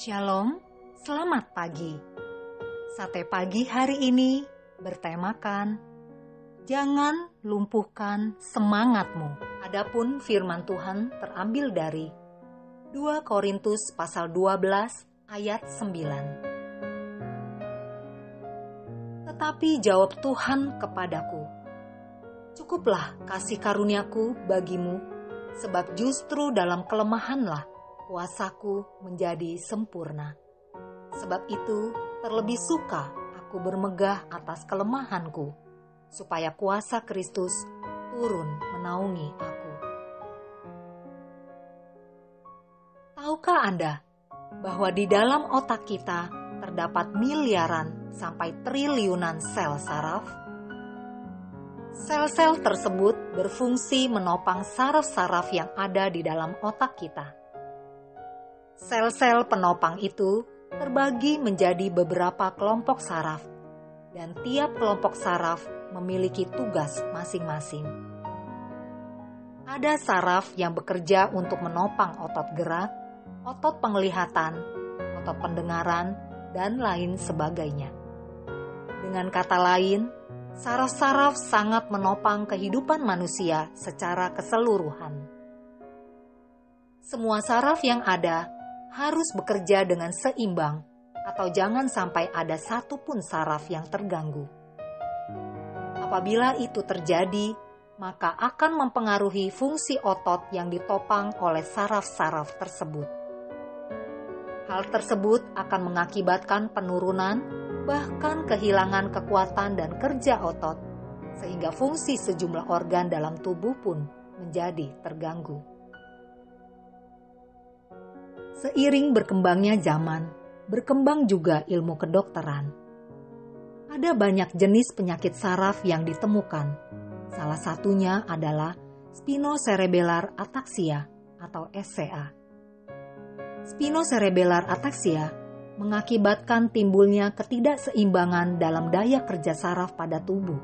Shalom, selamat pagi. Sate pagi hari ini bertemakan jangan lumpuhkan semangatmu. Adapun firman Tuhan terambil dari 2 Korintus pasal 12 ayat 9. Tetapi jawab Tuhan kepadaku, cukuplah kasih karuniaku bagimu, sebab justru dalam kelemahanlah kuasaku menjadi sempurna. Sebab itu terlebih suka aku bermegah atas kelemahanku, supaya kuasa Kristus turun menaungi aku. Tahukah Anda bahwa di dalam otak kita terdapat miliaran sampai triliunan sel saraf? Sel-sel tersebut berfungsi menopang saraf-saraf yang ada di dalam otak kita. Sel-sel penopang itu terbagi menjadi beberapa kelompok saraf, dan tiap kelompok saraf memiliki tugas masing-masing. Ada saraf yang bekerja untuk menopang otot gerak, otot penglihatan, otot pendengaran, dan lain sebagainya. Dengan kata lain, saraf-saraf sangat menopang kehidupan manusia secara keseluruhan. Semua saraf yang ada harus bekerja dengan seimbang, atau jangan sampai ada satu pun saraf yang terganggu. Apabila itu terjadi, maka akan mempengaruhi fungsi otot yang ditopang oleh saraf-saraf tersebut. Hal tersebut akan mengakibatkan penurunan, bahkan kehilangan kekuatan dan kerja otot, sehingga fungsi sejumlah organ dalam tubuh pun menjadi terganggu. Seiring berkembangnya zaman, berkembang juga ilmu kedokteran. Ada banyak jenis penyakit saraf yang ditemukan. Salah satunya adalah spinocerebellar ataxia atau SCA. Spinocerebellar ataxia mengakibatkan timbulnya ketidakseimbangan dalam daya kerja saraf pada tubuh.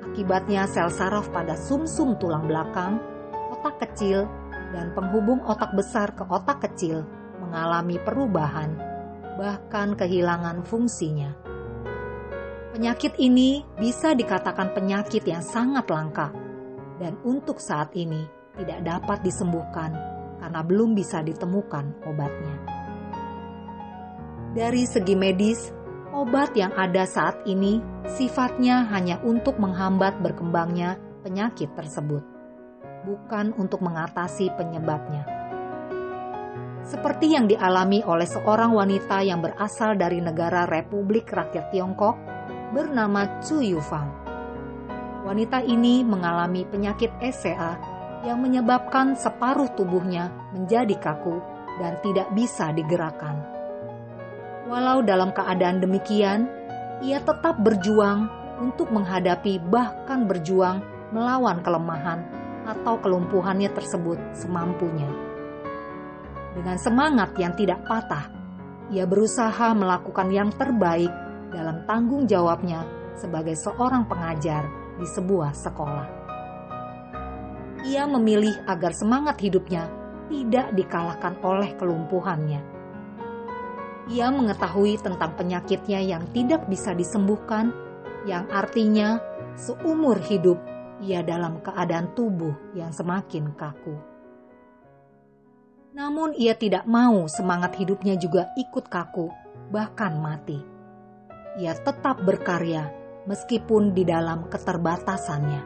Akibatnya sel saraf pada sumsum tulang belakang, otak kecil, dan penghubung otak besar ke otak kecil mengalami perubahan, bahkan kehilangan fungsinya. Penyakit ini bisa dikatakan penyakit yang sangat langka, dan untuk saat ini tidak dapat disembuhkan karena belum bisa ditemukan obatnya. Dari segi medis, obat yang ada saat ini sifatnya hanya untuk menghambat berkembangnya penyakit tersebut, bukan untuk mengatasi penyebabnya. Seperti yang dialami oleh seorang wanita yang berasal dari negara Republik Rakyat Tiongkok bernama Chu Yufang. Wanita ini mengalami penyakit SCA yang menyebabkan separuh tubuhnya menjadi kaku dan tidak bisa digerakkan. Walau dalam keadaan demikian, ia tetap berjuang untuk menghadapi bahkan berjuang melawan kelemahan atau kelumpuhannya tersebut semampunya. Dengan semangat yang tidak patah, ia berusaha melakukan yang terbaik dalam tanggung jawabnya sebagai seorang pengajar di sebuah sekolah. Ia memilih agar semangat hidupnya tidak dikalahkan oleh kelumpuhannya. Ia mengetahui tentang penyakitnya yang tidak bisa disembuhkan, yang artinya seumur hidup ia dalam keadaan tubuh yang semakin kaku. Namun ia tidak mau semangat hidupnya juga ikut kaku, bahkan mati. Ia tetap berkarya meskipun di dalam keterbatasannya.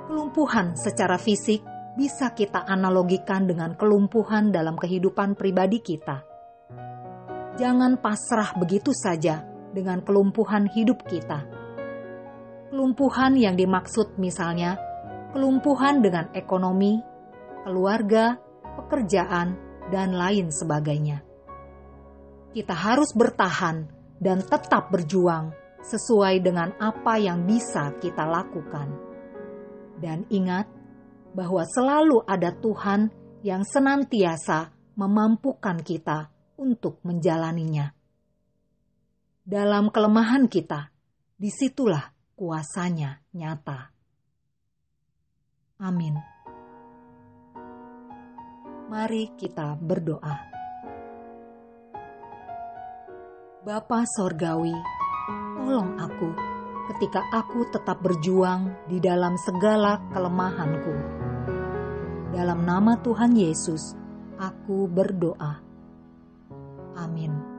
Kelumpuhan secara fisik bisa kita analogikan dengan kelumpuhan dalam kehidupan pribadi kita. Jangan pasrah begitu saja dengan kelumpuhan hidup kita. Kelumpuhan yang dimaksud misalnya kelumpuhan dengan ekonomi, keluarga, pekerjaan, dan lain sebagainya. Kita harus bertahan dan tetap berjuang sesuai dengan apa yang bisa kita lakukan. Dan ingat bahwa selalu ada Tuhan yang senantiasa memampukan kita untuk menjalaninya. Dalam kelemahan kita, disitulah kuasanya nyata. Amin. Mari kita berdoa. Bapa Sorgawi, tolong aku ketika aku tetap berjuang di dalam segala kelemahanku. Dalam nama Tuhan Yesus, aku berdoa. Amin.